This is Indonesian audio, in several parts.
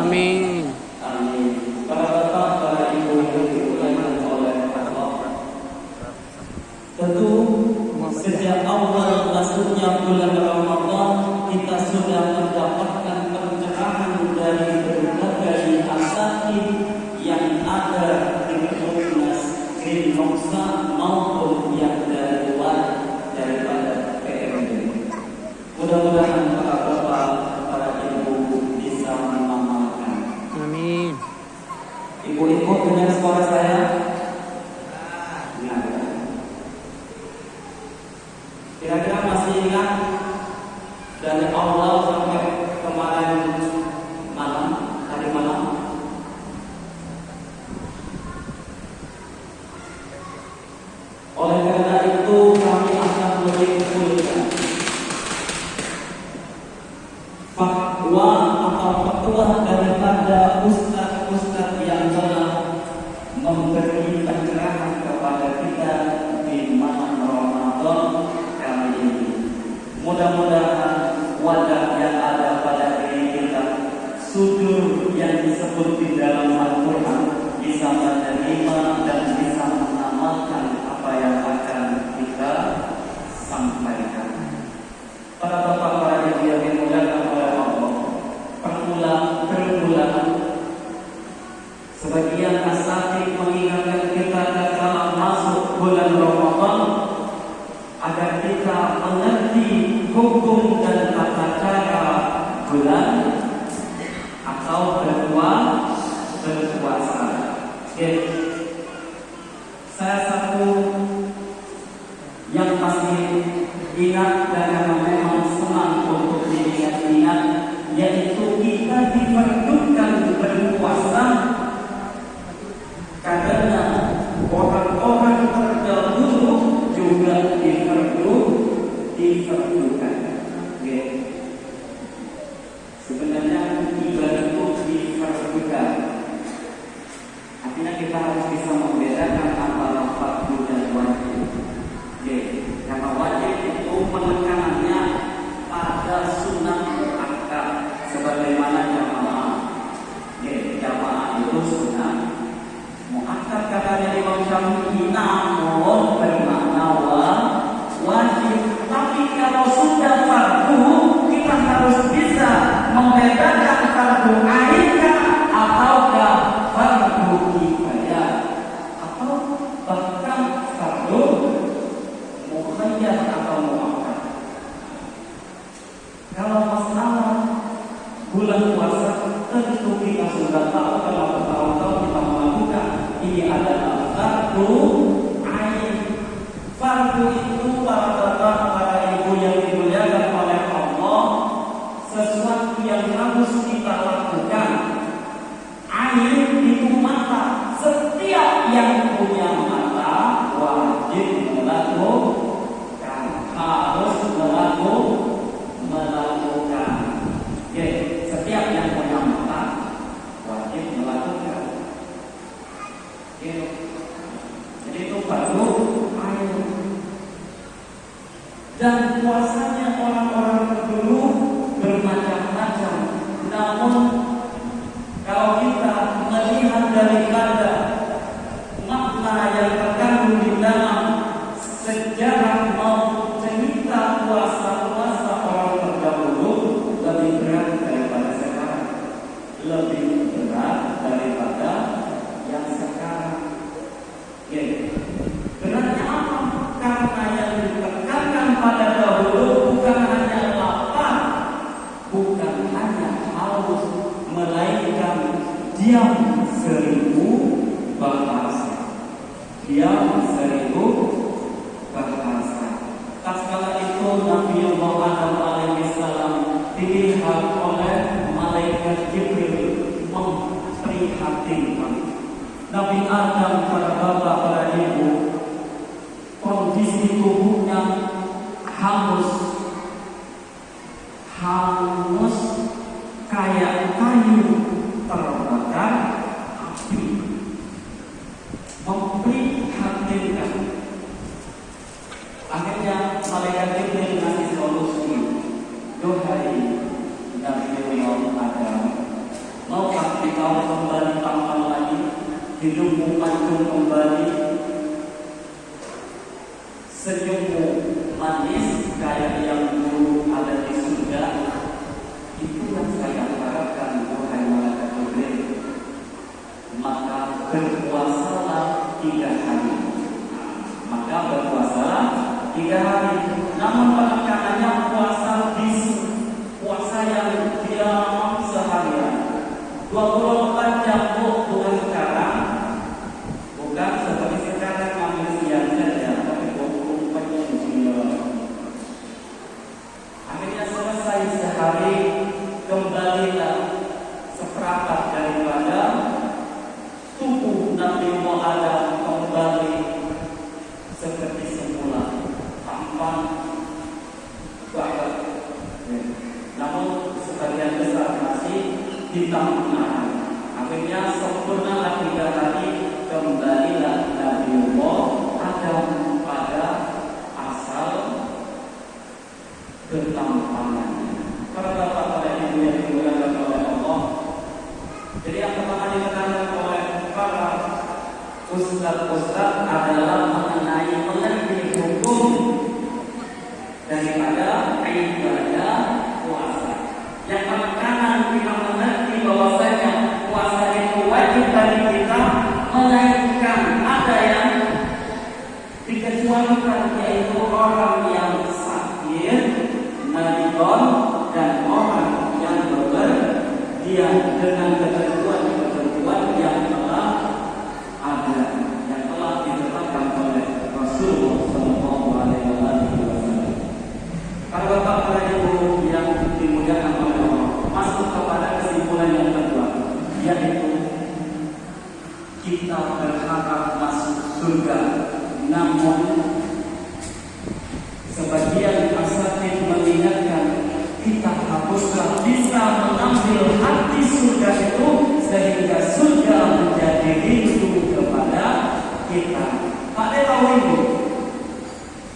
Amin. Amin. Para bapak, para ibu yang dimuliakan oleh Allah, tentu sejak awal masuknya bulan Ramadan kita sudah mendapatkan pencerahan dari berbagai asasi yang ada di komunitas Green Nongsa maupun yang dari luar daripada PMD. Mudah-mudahan para bapak, para ibu bisa mengamalkan. Amin. Ibu-ibu dengar suara saya? Kira-kira masih ingat dari awal sampai kemarin malam, hari malam? Oleh karena itu kami akan menyimpulkan fatwa atau fatwa daripada ustaz-ustaz yang telah memberi pencerahan kepada kita di malam Ramadan kali ini. Mudah-mudahan wadah yang ada pada diri kita, sudur yang disebut di dalam Al-Quran bisa menerima dan bisa mengamalkan apa yang akan kita sampaikan. Para bapak, para ibu yang dimuliakan oleh Allah, permulaan sebagian asatidz mengingatkan kita dalam masuk bulan Ramadan agar kita mengerti hukum dan tata cara bulan atau berpuasa. Saya satu yang pasti ingat dan yang memang senang untuk diingat-ingat, yaitu kita diperlukan berpuasa karena orang-orang terdahulu juga diperlukan. Sebenarnya ibadah itu diperlukan. Artinya kita harus bisa membedakan antara fardu dan wajib. Karena wajib itu penekanannya pada sunnah muakkad sebagaimana jamaah. Jamaah itu sunnah muakkad katanya Imam Syafi'i, namun bermakna wajib. Tapi kalau sudah fardu, kita harus bisa membedakan fardu ain ataukah fardu kifayah atau bahkan fardu mukhayyar atau muakkad. Kalau masalah bulan puasa, tentu kita sudah tahu kalau bertahun-tahun kita melakukan ini adalah fardu ain. Fardu itu para bapak, para ibu yang dimuliakan oleh Allah, sesuatu yang harus kita lakukan. Ain itu mata. Setiap yang punya mata wajib melakukan, harus melakukan. Setiap yang punya mata wajib melakukan. Jadi itu baru ain. Dan puasanya orang-orang terdahulu bermacam-macam. Namun kalau kita melihat daripada makna yang terkandung di dalam sejarah maupun cerita puasa-puasa orang terdahulu, lebih berat daripada sekarang. Lebih berat daripada yang sekarang. Beratnya apa? Karena yang ditekankan pada dahulu bukan hanya lapar, bukan hanya haus, melainkan diam 1000 bahasa. Diam 1000 bahasa. Tatkala itu Nabi Muhammad alaihissalam dilihat oleh malaikat Jibril memprihatinkan. Nabi Adam, para bapak, para ibu, kondisi tubuhnya hangus kayak kayu terbakar api. Memprihatinkan. Akhirnya malaikat Jibril ngasih solusi. Duhai Nabi Adam, maukah hidupmu mancung kembali, senyummu manis kayak yang dulu ada di surga. Itu yang saya harapkan, wahai malaikat Jibril. Maka berpuasalah 3 hari. Maka berpuasalah 3 hari. Namun penekanannya puasa bisu, puasa yang tidak lama seharian, 24 jam, bukan sekarang, bukan seperti sekarang ambil siang saja, tapi 24 jam juga. Akhirnya selesai sehari, kembalilah seperempat daripada tubuh Nabi Muhammad kembali seperti semula, tampan, bahkan. Namun sebagian besar masih hitam menara. Akhirnya sempurnalah 3 hari, kembalilah Nabi Adam pada asal ketampanannya. Para bapak, para ibu yang dimuliakan oleh Allah. Jadi yang pertama dikatakan oleh para ustaz-ustaz adalah mengenai mengerti hukum daripada ibadah puasa. Yang penekanan kita mengerti bahwasanya puasa itu wajib bagi kita, melainkan ada yang dikecualikan, yaitu orang yang sakit, maridon, dan orang yang bepergian dengan ketentuan-ketentuan yang telah ada, yang telah ditetapkan oleh Rasulullah SAW. Para bapak, para ibu yang dimuliakan oleh Allah, masuk kepada kesimpulan yang kedua, yaitu kita berharap masuk surga. Namun sebagian asatidz mengingatkan kita haruslah bisa mengambil hati surga itu, sehingga surga menjadi rindu kepada kita. Pak De tahu ini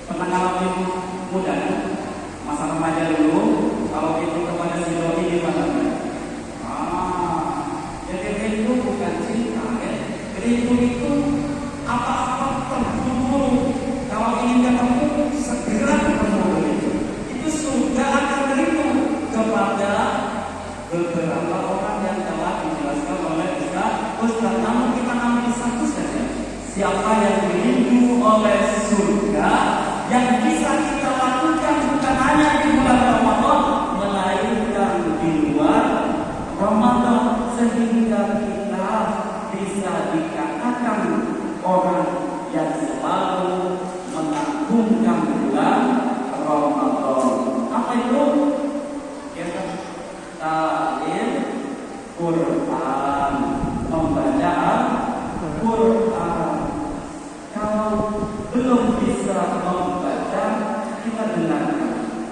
pernah ngalamin muda, masa remaja dulu, kalau itu kepada si doi gimana? Jadi rindu bukan cinta, ya. Rindu itu apa-apa perlu dulu. Kalau ingin ketemu, segera ketemu itu. Itu surga akan rindu kepada beberapa orang yang telah dijelaskan oleh Ustaz. Namun kita ambil satu saja. Siapa yang dirindu oleh surga, yang bisa kita lakukan bukan hanya di bulan Ramadan, melainkan di luar Ramadan, sehingga kita bisa dikatakan orang yang selalu mengagungkan bulan Ramadan. Apa itu? Ya, ta'lim Quran, membaca Quran. Kalau belum bisa membaca, kita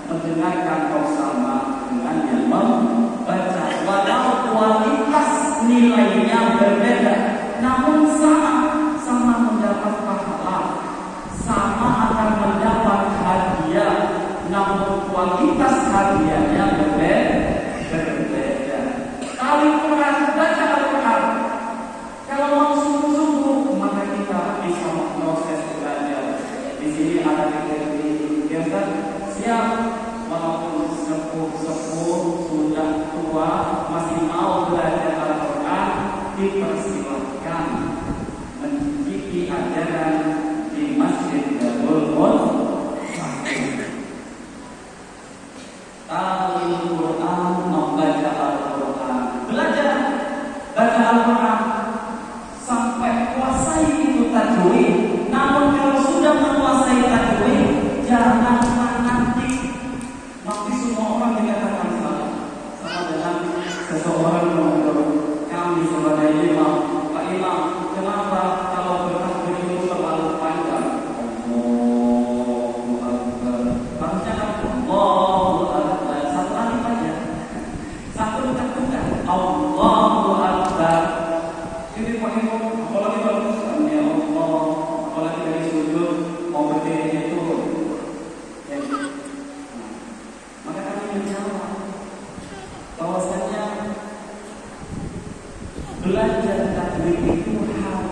mendengarkan bersama dengan yang membaca. Walau kualitas nilainya berbeda, namun sama mendapat pahala, sama akan mendapat hadiah, namun kualitas hadiahnya berbeda. Kali Quran, baca Al-Quran. Kalau mau sungguh-sungguh, maka kita bisa proses belajar. Di sini ada kriteria, biasa siap, walaupun sepuh sudah tua, masih mau belajar Al-Quran, dipersilahkan mencicipi ajaran di Masjid Darul Ta'lim Quran, membaca Al-Quran, belajar baca Al-Quran sampai kuasai itu tajwid. Namun kalau sudah menguasai tajwid, jangan nanti semua orang dikatakan salah. Sama dengan seseorang menurut kami sebagai imam, Pak Imam, kenapa kalau bertajwid itu terlalu panjang? Allahu Akbar. Harusnya kan Allahu Akbar. Satu alif aja. Satu bukan. Allahu Akbar. Jadi Pak Imam, apalagi bagus kan ya Allah, apalagi dari sujud mau berdiri itu. Maka kami menjawab bahwasanya belajar tajwid itu harus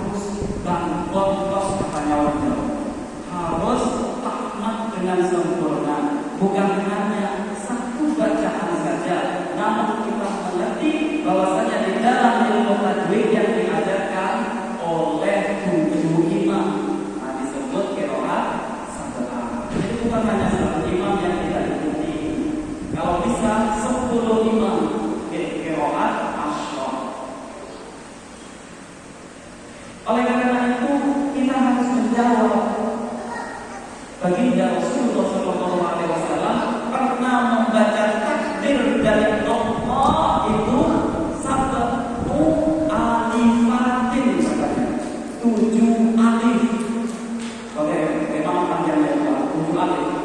sempurna. Bukan hanya satu bacaan saja, namun kita mengerti bahwasanya di dalam ilmu tajwid yang diajarkan oleh 7 imam, disebut qiraat sab'ah. Jadi bukan hanya satu imam yang kita ikuti. Kalau bisa 10 imam qiraat asyra. Oleh karena itu kita harus menjawab. Baginda Rasulullah SAW pernah membaca takbir dari Allah itu sab'u alifatin, 7 alif. Oke, memang panjangnya 7 alif.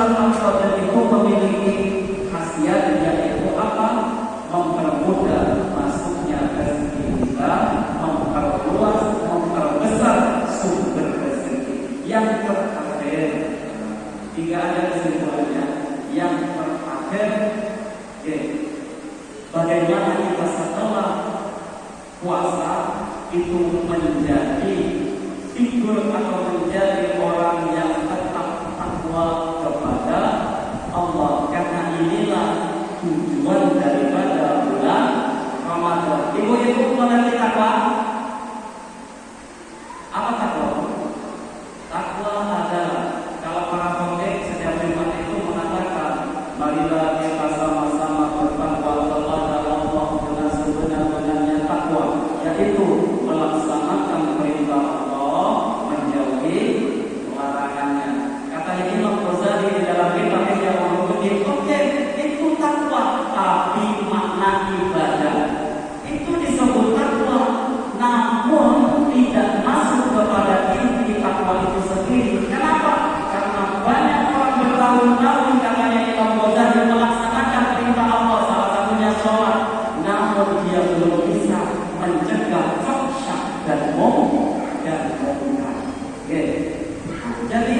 Ramadan itu memiliki khasiat, yaitu apa? Mempermudah masuknya rezeki kita, memperluas, memperbesar sumber rezeki. Yang terakhir, tidak ada kesimpulannya. Yang terakhir, bagaimana kita setelah puasa itu menjadi figur atau menjadi orang yang tetap takwa kepada Allah, karena inilah tujuan daripada bulan Ramadan. Ibu-ibu mengerti takwa? Apa takwa? Takwa adalah, kalau para pemimpin setiap Jumat itu mengatakan, marilah kita sama-sama bertakwa kepada Allah dengan sebenar-benarnya takwa, yaitu melaksanakan perintah Allah, menjauhi larangannya. Kata Imam Ghazali di dalam kitab Ihya Ulumuddin, oke, itu takwa, tapi makna ibadah itu disebut takwa, namun tidak masuk kepada inti takwa itu sendiri. Kenapa? Karena banyak orang bertahun-tahun, katanya Imam Ghazali, melaksanakan perintah Allah, salah satunya sholat, namun dia belum bisa mencegah fahsya dan munkar. Jadi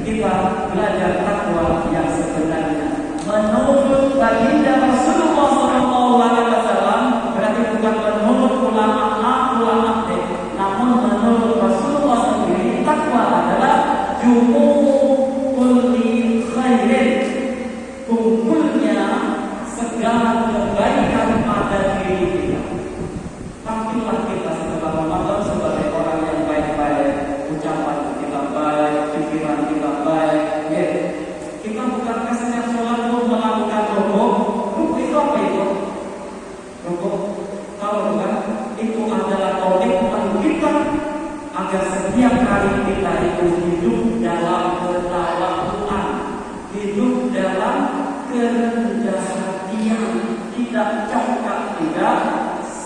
kita belajar takwa yang sebenarnya menurut baginda Rasulullah SAW. Berarti bukan menurut ulama A, ulama B, namun menurut Rasulullah sendiri, takwa adalah jumu'ul khairin, kumpulnya segala kebaikan pada diri kita. Tampillah kita setelah Ramadan sebagai orang yang baik-baik, ucapan kita baik, pikiran kita baik. Kita bukankah setiap sholat itu melakukan rukuk? Rukuk itu apa itu? Rukuk, kalau bukan, itu adalah komitmen kita agar setiap kali kita itu hidup dalam ketawaduan, hidup dalam kerendahan hatian, tidak congkak, tidak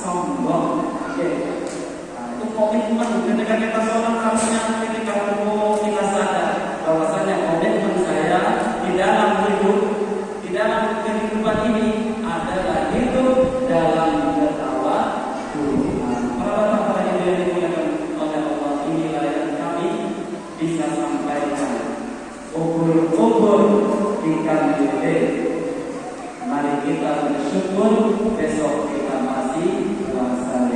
sombong. Itu komitmen. Ketika kita sholat, harusnya ketika rukuk kita sadar bahwasanya komitmen saya di dalam hidup, di dalam kehidupan ini adalah hidup dalam ketawaduan. Para yang dimuliakan oleh Allah, inilah yang kami bisa sampaikan. Ubur-ubur ikan gede. Mari kita bersyukur, besok kita masih puasa.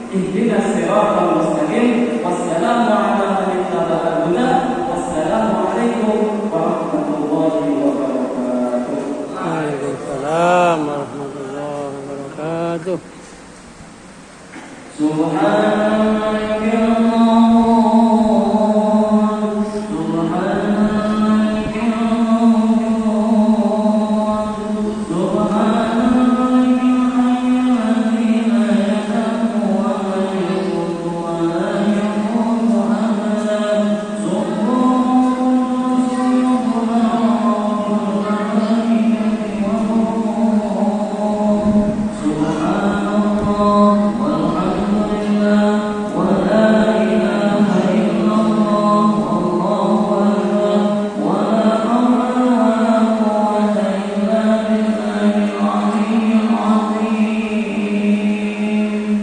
Ihdinas siratal mustaqim. Wassalamu ala man ittaba'al huda. Wassalamualaikum warahmatullahi wabarakatuh. Waalaikumsalam warahmatullahi wabarakatuh. Subhan